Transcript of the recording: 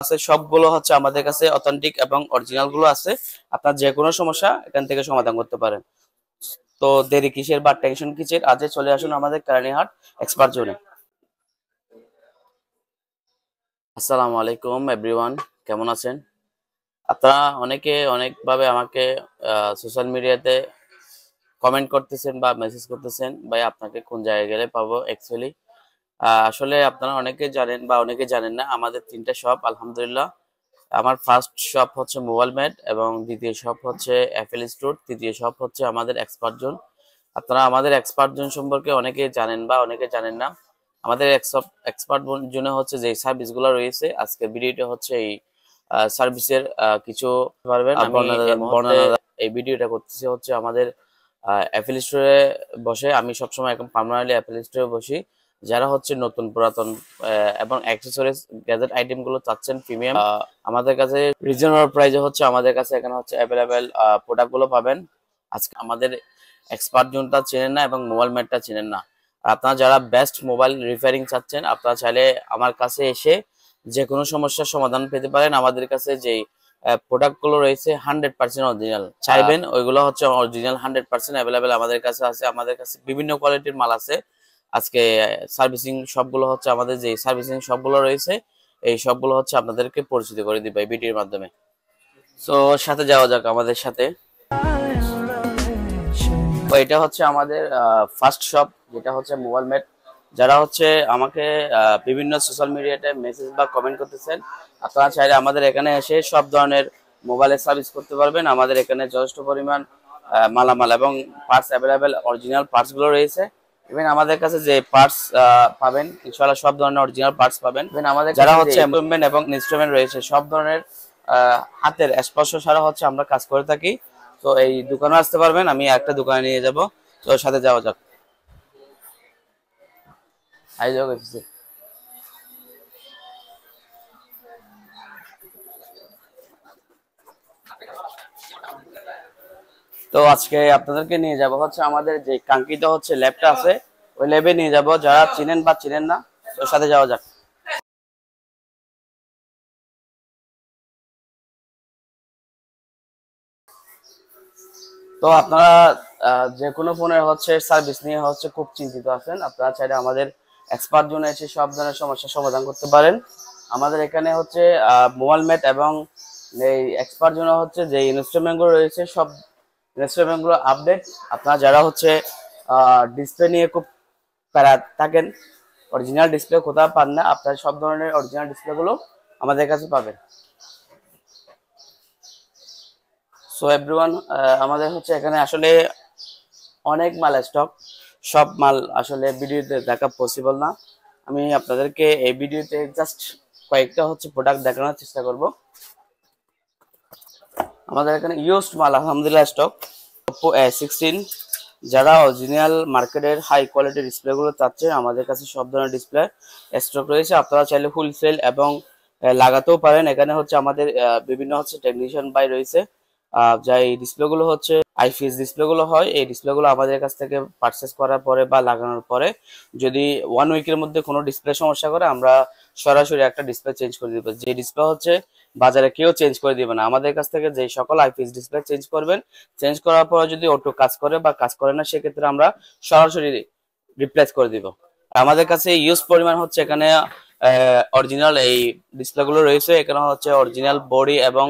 আছে সবগুলো হচ্ছে আমাদের কাছে অথেন্টিক এবং অরিজিনাল গুলো আছে। আপনার যে কোনো সমস্যা এখান থেকে সমাধান করতে পারেন। তো দেরি কিসের বা টেনশন কিসের, আজই চলে আসুন আমাদের কেরানীহাট এক্সপার্ট জোনে। আসসালামু আলাইকুম এভরিওয়ান, কেমন আছেন আপনারা? অনেকে অনেকভাবে আমাকে সোশ্যাল মিডিয়াতে কমেন্ট করতেছেন বা মেসেজ করতেছেন, ভাই আপনাকে কোন জায়গায় গেলে পাবো। অ্যাকচুয়ালি আসলে আপনারা অনেকে জানেন বা অনেকে জানেন না, আমাদের তিনটা শপ আলহামদুলিল্লাহ। আমার ফার্স্ট শপ হচ্ছে মোবাইল মেট, এবং দ্বিতীয় শপ হচ্ছে অ্যাপেল স্টোর, তৃতীয় শপ হচ্ছে আমাদের এক্সপার্ট জোন। আপনারা আমাদের এক্সপার্ট জোন সম্পর্কে অনেকে জানেন বা অনেকে জানেন না। আমাদের এক্সপার্ট জোনে হচ্ছে যে সার্ভিসগুলো রয়েছে, আজকে ভিডিওটা হচ্ছে এই সার্ভিসের কিছু পারবেন। আমি বর্ণনা এই ভিডিওটা করতেছি হচ্ছে আমাদের অ্যাপেল স্টোরে বসে। আমি সবসময় এখন পার্মানেন্টলি অ্যাপেল স্টোরে বসি। যারা হচ্ছে নতুন পুরাতন এবং অ্যাক্সেসরিজ গ্যাজেট আইটেম গুলো চাচ্ছেন প্রিমিয়াম, আমাদের কাছে রিজনেবল প্রাইসে হচ্ছে আমাদের কাছে এখানে হচ্ছে অ্যাভেলেবেল প্রোডাক্ট গুলো পাবেন। আজকে আমাদের এক্সপার্ট জোনটা চেনেন না এবং মোবাইল ম্যাটটা চেনেন না। আর আপনারা যারা বেস্ট মোবাইল রিপেয়ারিং চাচ্ছেন, আপনারা চাইলে আমার কাছে এসে যে কোনো সমস্যার সমাধান পেতে পারেন। আমাদের কাছে যেই প্রোডাক্ট গুলো রয়েছে 100% অরিজিনাল, চাইবেন ওইগুলো হচ্ছে অরিজিনাল 100% অ্যাভেলেবেল আমাদের কাছে আছে। আমাদের কাছে বিভিন্ন কোয়ালিটির মাল আছে। আজকে সার্ভিসিং সবগুলো হচ্ছে আমাদের যে সার্ভিসিং সবগুলো রয়েছে, এই সবগুলো হচ্ছে আপনাদেরকে পরিচিত করে দিবে এই ভিডিওর মাধ্যমে। সো সাথে যাওয়া যাক আমাদের সাথে। তো এটা হচ্ছে আমাদের ফার্স্ট শপ, যেটা হচ্ছে মোবাইল মেট। যারা হচ্ছে আমাকে বিভিন্ন সোশ্যাল মিডিয়াতে মেসেজ বা কমেন্ট করতেছেন, আপনারা চাইলে আমাদের এখানে এসে সব ধরনের মোবাইলের সার্ভিস করতে পারবেন। আমাদের এখানে যথেষ্ট পরিমাণ মালামাল এবং পার্টস অ্যাভেলেবেল, অরিজিনাল পার্টস গুলো রয়েছে। ইভেন আমাদের কাছে যে পার্টস পাবেন ইনশাআল্লাহ সব ধরনের অরিজিনাল পার্টস পাবেন। ইভেন আমাদের যারা হচ্ছে ইকুইপমেন্ট এবং ইনস্ট্রুমেন্ট রয়েছে, সব ধরনের হাতের স্পর্শ ছাড়া হচ্ছে আমরা কাজ করে থাকি। তো এই দোকানে আসতে পারবেন, আমি একটা দোকানে নিয়ে যাব। তো সাথে যাওয়া যাক। আই যাও গেছে। তো আজকে আপনাদেরকে নিয়ে যাব হচ্ছে আমাদের যে কাঙ্ক্ষিত হচ্ছে ল্যাবটা আছে, ওই ল্যাবে নিয়ে যাব। যারা চিনেন বা চিনেন না, তো সাথে যাওয়া যাক। তো আপনারা যে কোনো ফোনের হচ্ছে সার্ভিস নিয়ে হচ্ছে খুব চিন্তিত আছেন, আপনারা চাইলে আমাদের এক্সপার্ট জোনে এসে সব ধরনের সমস্যার সমাধান করতে পারেন। আমাদের এখানে হচ্ছে মোবাইল ম্যাট এবং এই এক্সপার্ট জোনে হচ্ছে যে ইনস্ট্রুমেন্ট গুলো রয়েছে, সব ইনস্ট্রুমেন্ট গুলো আপডেট। আপনারা যারা হচ্ছে ডিসপ্লে নিয়ে খুব প্যারা থাকেন, অরিজিনাল ডিসপ্লে কোথাও পান না, আপনারা সব ধরনের অরিজিনাল ডিসপ্লে গুলো আমাদের কাছে পাবেন। সো এভরিওয়ান, আমাদের হচ্ছে এখানে আসলে অনেক মাল স্টক, সব মাল আসলে ভিডিওতে দেখা পসিবল না। আমি আপনাদেরকে এই ভিডিওতে জাস্ট কয়েকটা হচ্ছে প্রোডাক্ট দেখানোর চেষ্টা করব। আমাদের এখানে ইউজড মাল আলহামদুলিল্লাহ স্টক। Oppo A16, যারা অরিজিনাল মার্কেটের হাই কোয়ালিটির ডিসপ্লেগুলো চাচ্ছে, আমাদের কাছে সব ধরনের ডিসপ্লে স্টক রয়েছে। আপনারা চাইলে হোলসেল এবং লাগাতেও পারেন। এখানে হচ্ছে আমাদের বিভিন্ন হচ্ছে টেকনিশিয়ান বাই রয়েছে, যা এই ডিসপ্লেগুলো হচ্ছে আইপিএস ডিসপ্লেগুলো হয়। এই ডিসপ্লেগুলো আমাদের কাছ থেকে পারচেস করার পরে বা লাগানোর পরে যদি 1 উইকের মধ্যে কোনো ডিসপ্লে সমস্যা করে, আমরা সরাসরি একটা ডিসপ্লে চেঞ্জ করে দিব। যে ডিসপ্লে হচ্ছে বাজারে কেউ চেঞ্জ করে দিবে না। আমাদের কাছ থেকে যে সকল আইপিএস ডিসপ্লে চেঞ্জ করবেন, চেঞ্জ করার পর যদি অটো কাজ করে বা কাজ করে না, সেক্ষেত্রে আমরা সরাসরি রিপ্লেস করে দিব। আমাদের কাছে ইউজ পরিমাণ হচ্ছে এখানে অরিজিনাল এই ডিসপ্লে গুলো রয়েছে। এখানে হচ্ছে অরিজিনাল বডি এবং